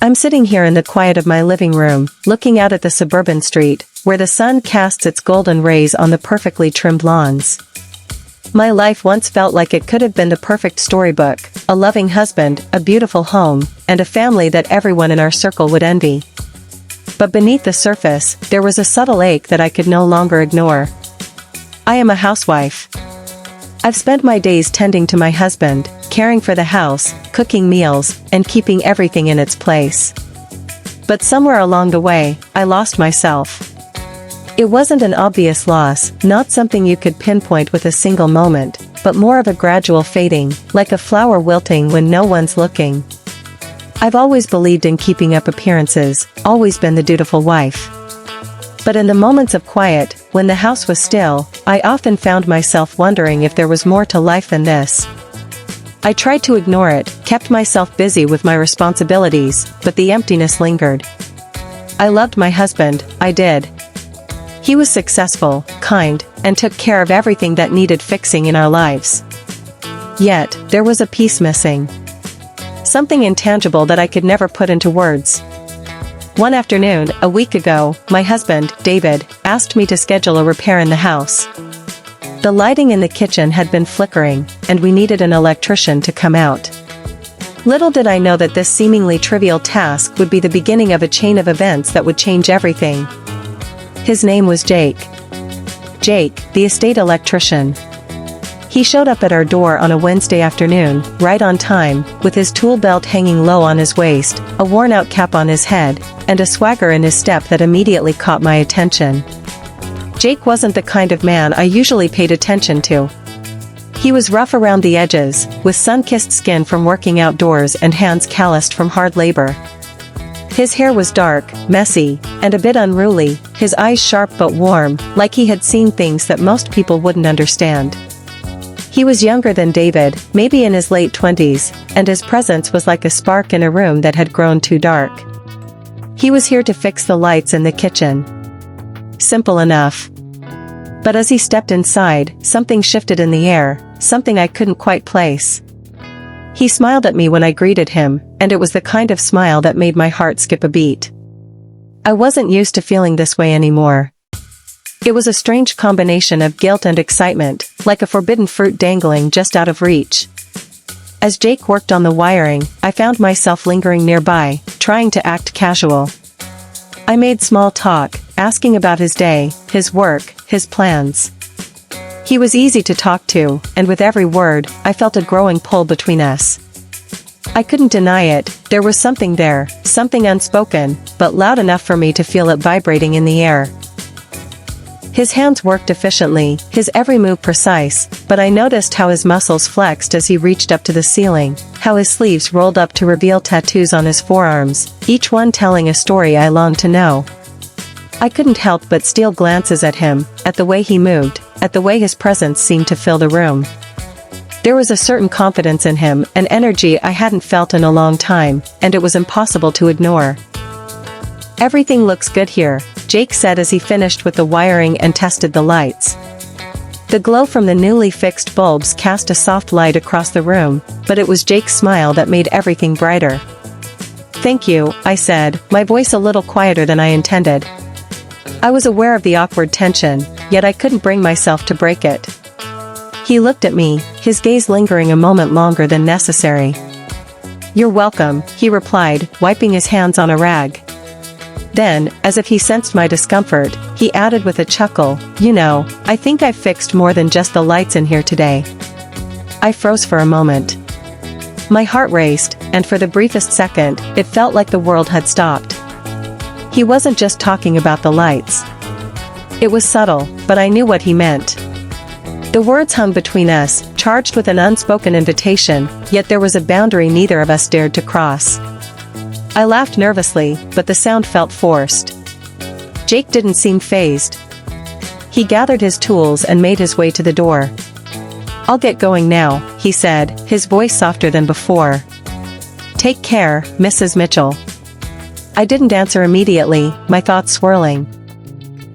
I'm sitting here in the quiet of my living room, looking out at the suburban street, where the sun casts its golden rays on the perfectly trimmed lawns. My life once felt like it could have been the perfect storybook, a loving husband, a beautiful home, and a family that everyone in our circle would envy. But beneath the surface, there was a subtle ache that I could no longer ignore. I am a housewife. I've spent my days tending to my husband, caring for the house, cooking meals, and keeping everything in its place. But somewhere along the way, I lost myself. It wasn't an obvious loss, not something you could pinpoint with a single moment, but more of a gradual fading, like a flower wilting when no one's looking. I've always believed in keeping up appearances, always been the dutiful wife. But in the moments of quiet, when the house was still, I often found myself wondering if there was more to life than this. I tried to ignore it, kept myself busy with my responsibilities, but the emptiness lingered. I loved my husband, I did. He was successful, kind, and took care of everything that needed fixing in our lives. Yet, there was a piece missing. Something intangible that I could never put into words. One afternoon, a week ago, my husband, David, asked me to schedule a repair in the house. The lighting in the kitchen had been flickering, and we needed an electrician to come out. Little did I know that this seemingly trivial task would be the beginning of a chain of events that would change everything. His name was Jake. Jake, the estate electrician. He showed up at our door on a Wednesday afternoon, right on time, with his tool belt hanging low on his waist, a worn-out cap on his head, and a swagger in his step that immediately caught my attention. Jake wasn't the kind of man I usually paid attention to. He was rough around the edges, with sun-kissed skin from working outdoors and hands calloused from hard labor. His hair was dark, messy, and a bit unruly, his eyes sharp but warm, like he had seen things that most people wouldn't understand. He was younger than David, maybe in his late 20s, and his presence was like a spark in a room that had grown too dark. He was here to fix the lights in the kitchen. Simple enough. But as he stepped inside, something shifted in the air, something I couldn't quite place. He smiled at me when I greeted him, and it was the kind of smile that made my heart skip a beat. I wasn't used to feeling this way anymore. It was a strange combination of guilt and excitement, like a forbidden fruit dangling just out of reach. As Jake worked on the wiring, I found myself lingering nearby, trying to act casual. I made small talk, asking about his day, his work, his plans. He was easy to talk to, and with every word, I felt a growing pull between us. I couldn't deny it, there was something there, something unspoken, but loud enough for me to feel it vibrating in the air. His hands worked efficiently, his every move precise, but I noticed how his muscles flexed as he reached up to the ceiling, how his sleeves rolled up to reveal tattoos on his forearms, each one telling a story I longed to know. I couldn't help but steal glances at him, at the way he moved, at the way his presence seemed to fill the room. There was a certain confidence in him, an energy I hadn't felt in a long time, and it was impossible to ignore. "Everything looks good here," Jake said as he finished with the wiring and tested the lights. The glow from the newly fixed bulbs cast a soft light across the room, but it was Jake's smile that made everything brighter. "Thank you," I said, my voice a little quieter than I intended. I was aware of the awkward tension, yet I couldn't bring myself to break it. He looked at me, his gaze lingering a moment longer than necessary. "You're welcome," he replied, wiping his hands on a rag. Then, as if he sensed my discomfort, he added with a chuckle, "You know, I think I've fixed more than just the lights in here today." I froze for a moment. My heart raced, and for the briefest second, it felt like the world had stopped. He wasn't just talking about the lights. It was subtle, but I knew what he meant. The words hung between us, charged with an unspoken invitation, yet there was a boundary neither of us dared to cross. I laughed nervously, but the sound felt forced. Jake didn't seem fazed. He gathered his tools and made his way to the door. "I'll get going now," he said, his voice softer than before. "Take care, Mrs. Mitchell." I didn't answer immediately, my thoughts swirling.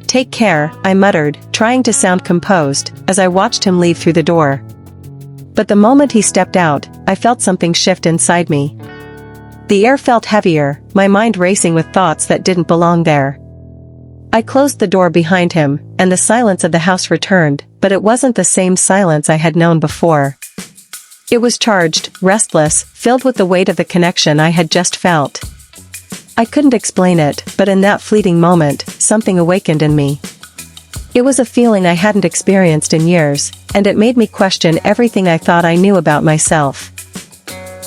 "Take care," I muttered, trying to sound composed, as I watched him leave through the door. But the moment he stepped out, I felt something shift inside me. The air felt heavier, my mind racing with thoughts that didn't belong there. I closed the door behind him, and the silence of the house returned, but it wasn't the same silence I had known before. It was charged, restless, filled with the weight of the connection I had just felt. I couldn't explain it, but in that fleeting moment, something awakened in me. It was a feeling I hadn't experienced in years, and it made me question everything I thought I knew about myself.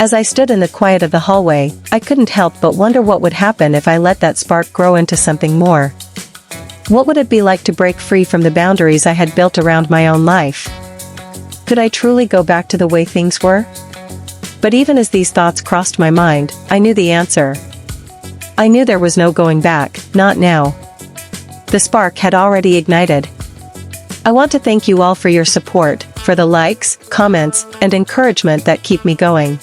As I stood in the quiet of the hallway, I couldn't help but wonder what would happen if I let that spark grow into something more. What would it be like to break free from the boundaries I had built around my own life? Could I truly go back to the way things were? But even as these thoughts crossed my mind, I knew the answer. I knew there was no going back, not now. The spark had already ignited. I want to thank you all for your support, for the likes, comments, and encouragement that keep me going.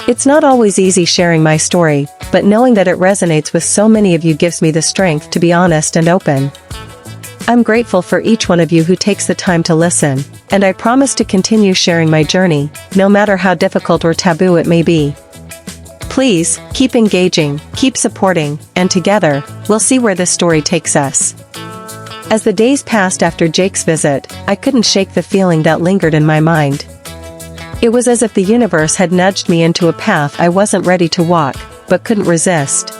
It's not always easy sharing my story, but knowing that it resonates with so many of you gives me the strength to be honest and open. I'm grateful for each one of you who takes the time to listen, and I promise to continue sharing my journey, no matter how difficult or taboo it may be. Please, keep engaging, keep supporting, and together, we'll see where this story takes us. As the days passed after Jake's visit, I couldn't shake the feeling that lingered in my mind. It was as if the universe had nudged me into a path I wasn't ready to walk, but couldn't resist.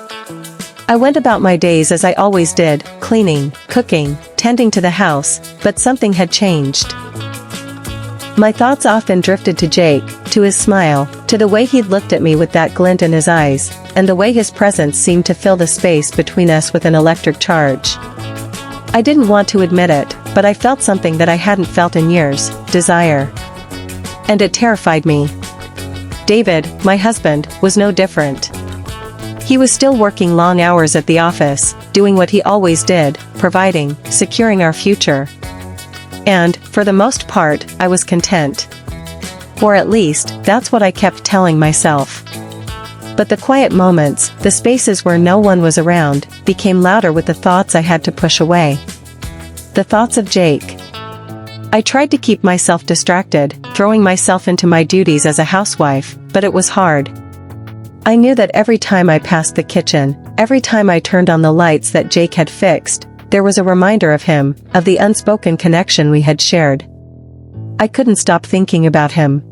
I went about my days as I always did, cleaning, cooking, tending to the house, but something had changed. My thoughts often drifted to Jake, to his smile, to the way he'd looked at me with that glint in his eyes, and the way his presence seemed to fill the space between us with an electric charge. I didn't want to admit it, but I felt something that I hadn't felt in years, desire. And it terrified me. David, my husband, was no different. He was still working long hours at the office, doing what he always did, providing, securing our future. And, for the most part, I was content. Or at least, that's what I kept telling myself. But the quiet moments, the spaces where no one was around, became louder with the thoughts I had to push away. The thoughts of Jake. I tried to keep myself distracted, throwing myself into my duties as a housewife, but it was hard. I knew that every time I passed the kitchen, every time I turned on the lights that Jake had fixed, there was a reminder of him, of the unspoken connection we had shared. I couldn't stop thinking about him.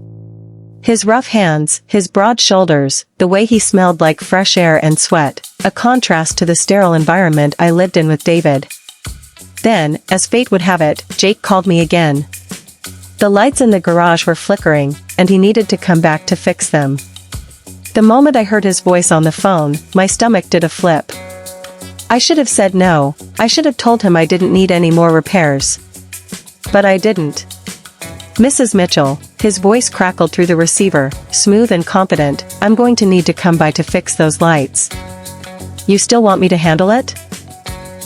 His rough hands, his broad shoulders, the way he smelled like fresh air and sweat, a contrast to the sterile environment I lived in with David. Then, as fate would have it, Jake called me again. The lights in the garage were flickering, and he needed to come back to fix them. The moment I heard his voice on the phone, my stomach did a flip. I should have said no, I should have told him I didn't need any more repairs. But I didn't. Mrs. Mitchell, his voice crackled through the receiver, smooth and confident, I'm going to need to come by to fix those lights. You still want me to handle it?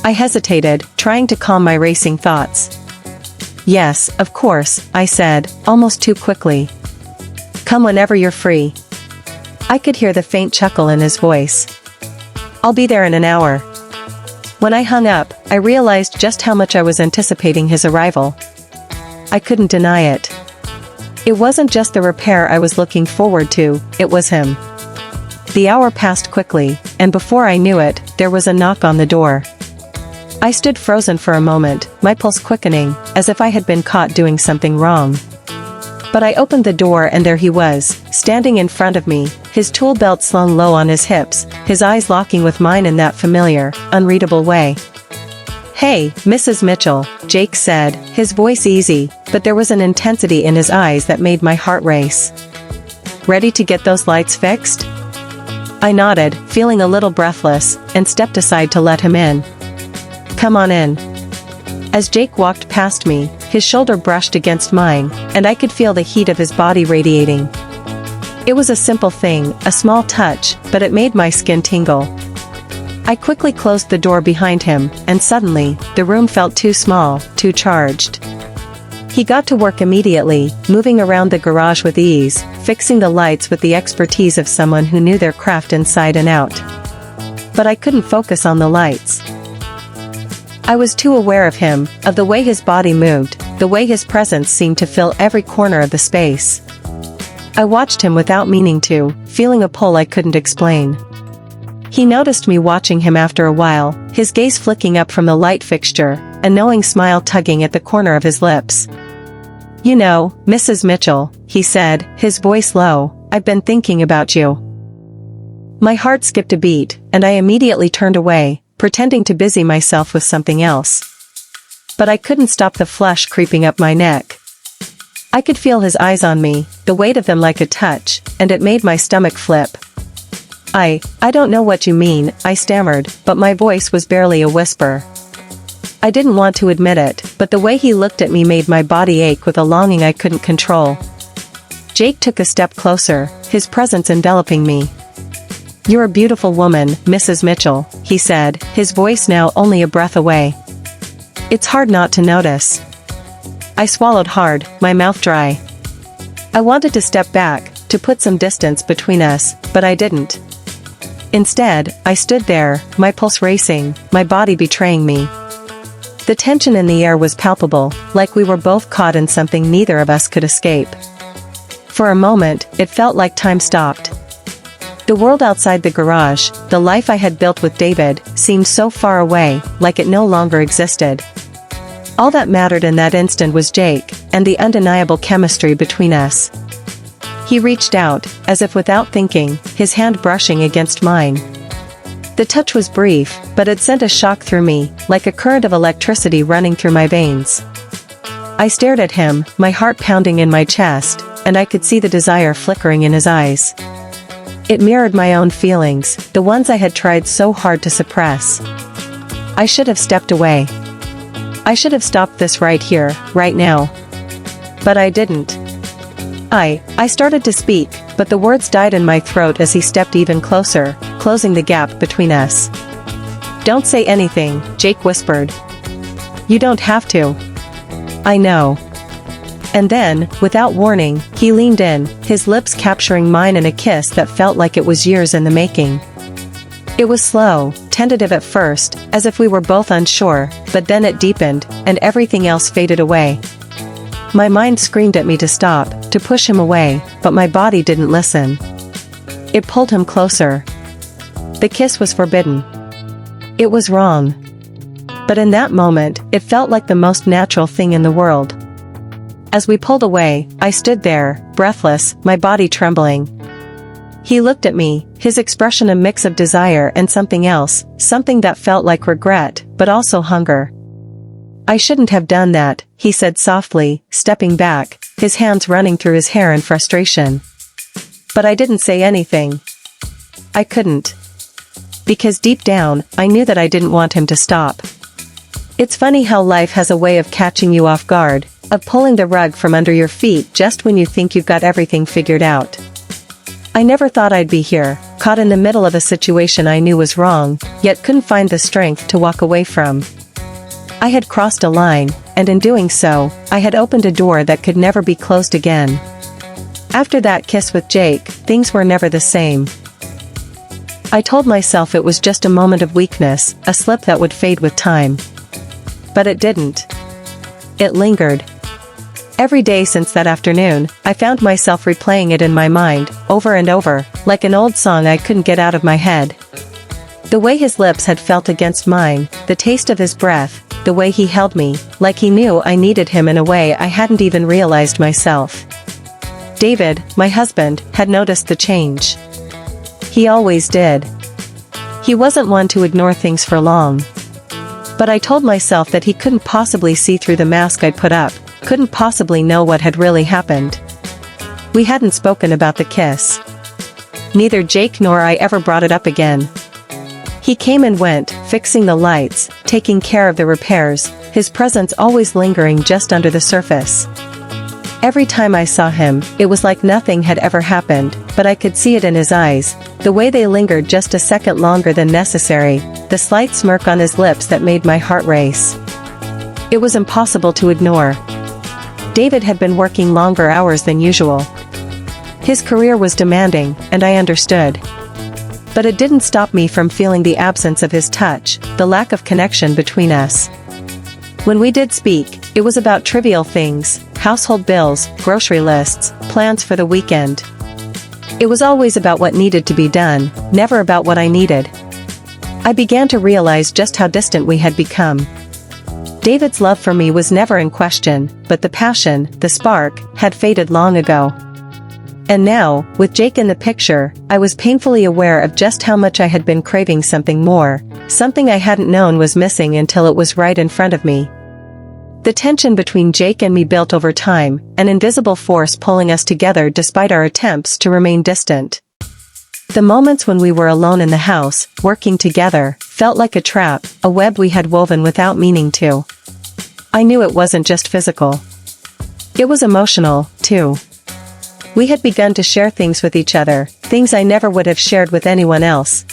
I hesitated, trying to calm my racing thoughts. Yes, of course, I said, almost too quickly. Come whenever you're free. I could hear the faint chuckle in his voice. I'll be there in an hour. When I hung up, I realized just how much I was anticipating his arrival. I couldn't deny it. It wasn't just the repair I was looking forward to, it was him. The hour passed quickly, and before I knew it, there was a knock on the door. I stood frozen for a moment, my pulse quickening, as if I had been caught doing something wrong. But I opened the door and there he was, standing in front of me, his tool belt slung low on his hips, his eyes locking with mine in that familiar, unreadable way. Hey, Mrs. Mitchell, Jake said, his voice easy, but there was an intensity in his eyes that made my heart race. Ready to get those lights fixed? I nodded, feeling a little breathless, and stepped aside to let him in. Come on in. As Jake walked past me, his shoulder brushed against mine, and I could feel the heat of his body radiating. It was a simple thing, a small touch, but it made my skin tingle. I quickly closed the door behind him, and suddenly, the room felt too small, too charged. He got to work immediately, moving around the garage with ease, fixing the lights with the expertise of someone who knew their craft inside and out. But I couldn't focus on the lights. I was too aware of him, of the way his body moved, the way his presence seemed to fill every corner of the space. I watched him without meaning to, feeling a pull I couldn't explain. He noticed me watching him after a while, his gaze flicking up from the light fixture, a knowing smile tugging at the corner of his lips. "You know, Mrs. Mitchell," he said, his voice low, "I've been thinking about you." My heart skipped a beat, and I immediately turned away, pretending to busy myself with something else. But I couldn't stop the flush creeping up my neck. I could feel his eyes on me, the weight of them like a touch, and it made my stomach flip. I don't know what you mean," I stammered, but my voice was barely a whisper. I didn't want to admit it, but the way he looked at me made my body ache with a longing I couldn't control. Jake took a step closer, his presence enveloping me. "You're a beautiful woman, Mrs. Mitchell," he said, his voice now only a breath away. "It's hard not to notice." I swallowed hard, my mouth dry. I wanted to step back, to put some distance between us, but I didn't. Instead, I stood there, my pulse racing, my body betraying me. The tension in the air was palpable, like we were both caught in something neither of us could escape. For a moment, it felt like time stopped. The world outside the garage, the life I had built with David, seemed so far away, like it no longer existed. All that mattered in that instant was Jake, and the undeniable chemistry between us. He reached out, as if without thinking, his hand brushing against mine. The touch was brief, but it sent a shock through me, like a current of electricity running through my veins. I stared at him, my heart pounding in my chest, and I could see the desire flickering in his eyes. It mirrored my own feelings, the ones I had tried so hard to suppress. I should have stepped away. I should have stopped this right here, right now. But I didn't. I started to speak, but the words died in my throat as he stepped even closer, closing the gap between us. "Don't say anything," Jake whispered. "You don't have to." "I know." And then, without warning, he leaned in, his lips capturing mine in a kiss that felt like it was years in the making. It was slow, tentative at first, as if we were both unsure, but then it deepened, and everything else faded away. My mind screamed at me to stop, to push him away, but my body didn't listen. It pulled him closer. The kiss was forbidden. It was wrong. But in that moment, it felt like the most natural thing in the world. As we pulled away, I stood there, breathless, my body trembling. He looked at me, his expression a mix of desire and something else, something that felt like regret, but also hunger. "I shouldn't have done that," he said softly, stepping back, his hands running through his hair in frustration. But I didn't say anything. I couldn't. Because deep down, I knew that I didn't want him to stop. It's funny how life has a way of catching you off guard, of pulling the rug from under your feet just when you think you've got everything figured out. I never thought I'd be here, caught in the middle of a situation I knew was wrong, yet couldn't find the strength to walk away from. I had crossed a line, and in doing so, I had opened a door that could never be closed again. After that kiss with Jake, things were never the same. I told myself it was just a moment of weakness, a slip that would fade with time. But it didn't. It lingered. Every day since that afternoon, I found myself replaying it in my mind, over and over, like an old song I couldn't get out of my head. The way his lips had felt against mine, the taste of his breath, the way he held me, like he knew I needed him in a way I hadn't even realized myself. David, my husband, had noticed the change. He always did. He wasn't one to ignore things for long. But I told myself that he couldn't possibly see through the mask I'd put up, couldn't possibly know what had really happened. We hadn't spoken about the kiss. Neither Jake nor I ever brought it up again. He came and went, fixing the lights, taking care of the repairs, his presence always lingering just under the surface. Every time I saw him, it was like nothing had ever happened, but I could see it in his eyes, the way they lingered just a second longer than necessary, the slight smirk on his lips that made my heart race. It was impossible to ignore. David had been working longer hours than usual. His career was demanding, and I understood. But it didn't stop me from feeling the absence of his touch, the lack of connection between us. When we did speak, it was about trivial things, household bills, grocery lists, plans for the weekend. It was always about what needed to be done, never about what I needed. I began to realize just how distant we had become. David's love for me was never in question, but the passion, the spark, had faded long ago. And now, with Jake in the picture, I was painfully aware of just how much I had been craving something more, something I hadn't known was missing until it was right in front of me. The tension between Jake and me built over time, an invisible force pulling us together despite our attempts to remain distant. The moments when we were alone in the house, working together, felt like a trap, a web we had woven without meaning to. I knew it wasn't just physical. It was emotional, too. We had begun to share things with each other, things I never would have shared with anyone else.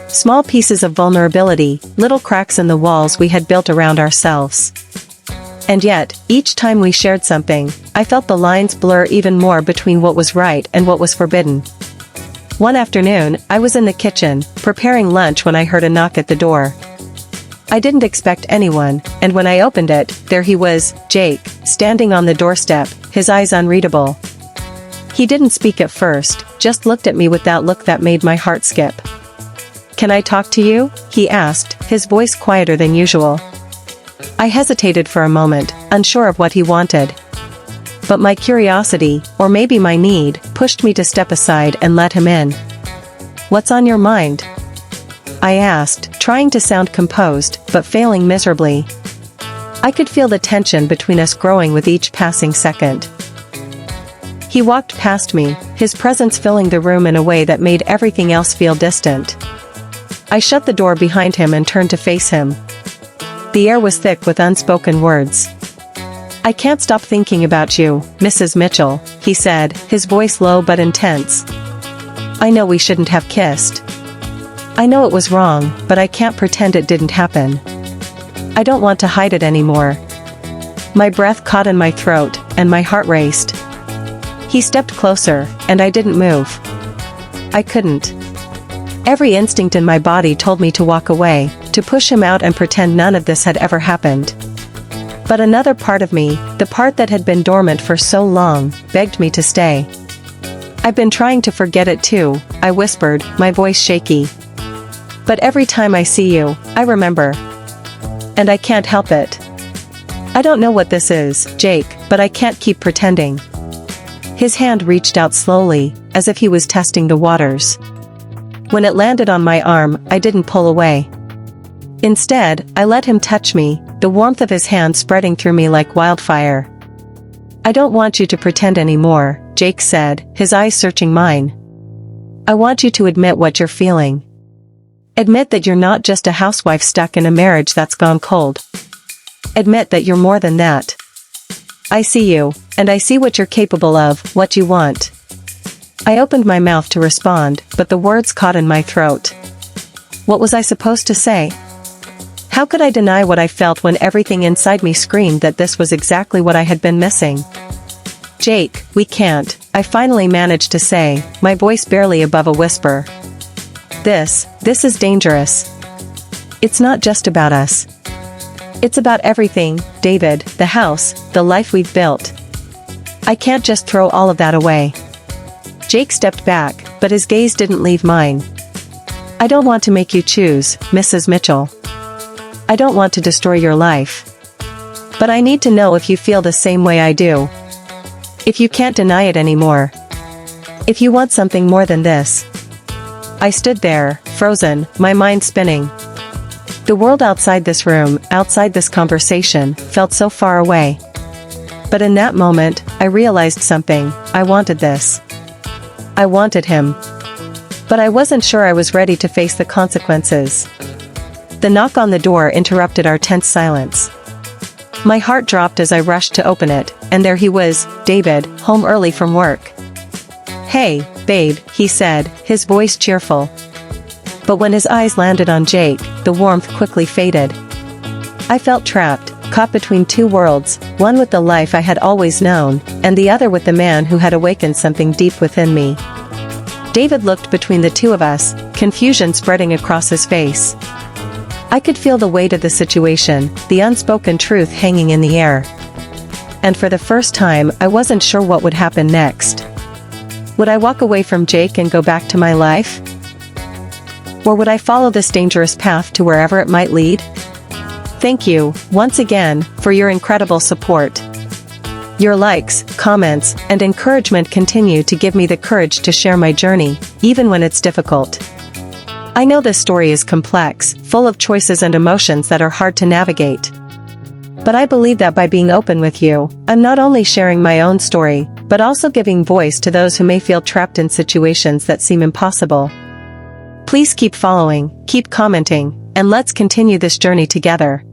Small pieces of vulnerability, little cracks in the walls we had built around ourselves. And yet, each time we shared something, I felt the lines blur even more between what was right and what was forbidden. One afternoon, I was in the kitchen, preparing lunch when I heard a knock at the door. I didn't expect anyone, and when I opened it, there he was, Jake, standing on the doorstep, his eyes unreadable. He didn't speak at first, just looked at me with that look that made my heart skip. "Can I talk to you?" he asked, his voice quieter than usual. I hesitated for a moment, unsure of what he wanted. But my curiosity, or maybe my need, pushed me to step aside and let him in. "What's on your mind?" I asked, trying to sound composed, but failing miserably. I could feel the tension between us growing with each passing second. He walked past me, his presence filling the room in a way that made everything else feel distant. I shut the door behind him and turned to face him. The air was thick with unspoken words. "I can't stop thinking about you, Mrs. Mitchell," he said, his voice low but intense. "I know we shouldn't have kissed. I know it was wrong, but I can't pretend it didn't happen. I don't want to hide it anymore." My breath caught in my throat, and my heart raced. He stepped closer, and I didn't move. I couldn't. Every instinct in my body told me to walk away, to push him out and pretend none of this had ever happened. But another part of me, the part that had been dormant for so long, begged me to stay. "I've been trying to forget it too," I whispered, my voice shaky. "But every time I see you, I remember. And I can't help it. I don't know what this is, Jake, but I can't keep pretending." His hand reached out slowly, as if he was testing the waters. When it landed on my arm, I didn't pull away. Instead, I let him touch me, the warmth of his hand spreading through me like wildfire. "I don't want you to pretend anymore," Jake said, his eyes searching mine. "I want you to admit what you're feeling. Admit that you're not just a housewife stuck in a marriage that's gone cold. Admit that you're more than that. I see you, and I see what you're capable of, what you want." I opened my mouth to respond, but the words caught in my throat. What was I supposed to say? How could I deny what I felt when everything inside me screamed that this was exactly what I had been missing? "Jake, we can't," I finally managed to say, my voice barely above a whisper. This is dangerous. It's not just about us. It's about everything, David, the house, the life we've built. I can't just throw all of that away." Jake stepped back, but his gaze didn't leave mine. "I don't want to make you choose, Mrs. Mitchell. I don't want to destroy your life. But I need to know if you feel the same way I do. If you can't deny it anymore. If you want something more than this." I stood there, frozen, my mind spinning. The world outside this room, outside this conversation, felt so far away. But in that moment, I realized something. I wanted this. I wanted him. But I wasn't sure I was ready to face the consequences. The knock on the door interrupted our tense silence. My heart dropped as I rushed to open it, and there he was, David, home early from work. "Hey, babe," he said, his voice cheerful. But when his eyes landed on Jake, the warmth quickly faded. I felt trapped, caught between two worlds, one with the life I had always known, and the other with the man who had awakened something deep within me. David looked between the two of us, confusion spreading across his face. I could feel the weight of the situation, the unspoken truth hanging in the air. and for the first time I wasn't sure what would happen next. Would I walk away from Jake and go back to my life? Or would I follow this dangerous path to wherever it might lead? Thank you, once again, for your incredible support. Your likes, comments, and encouragement continue to give me the courage to share my journey, even when it's difficult. I know this story is complex, full of choices and emotions that are hard to navigate. But I believe that by being open with you, I'm not only sharing my own story, but also giving voice to those who may feel trapped in situations that seem impossible. Please keep following, keep commenting, and let's continue this journey together.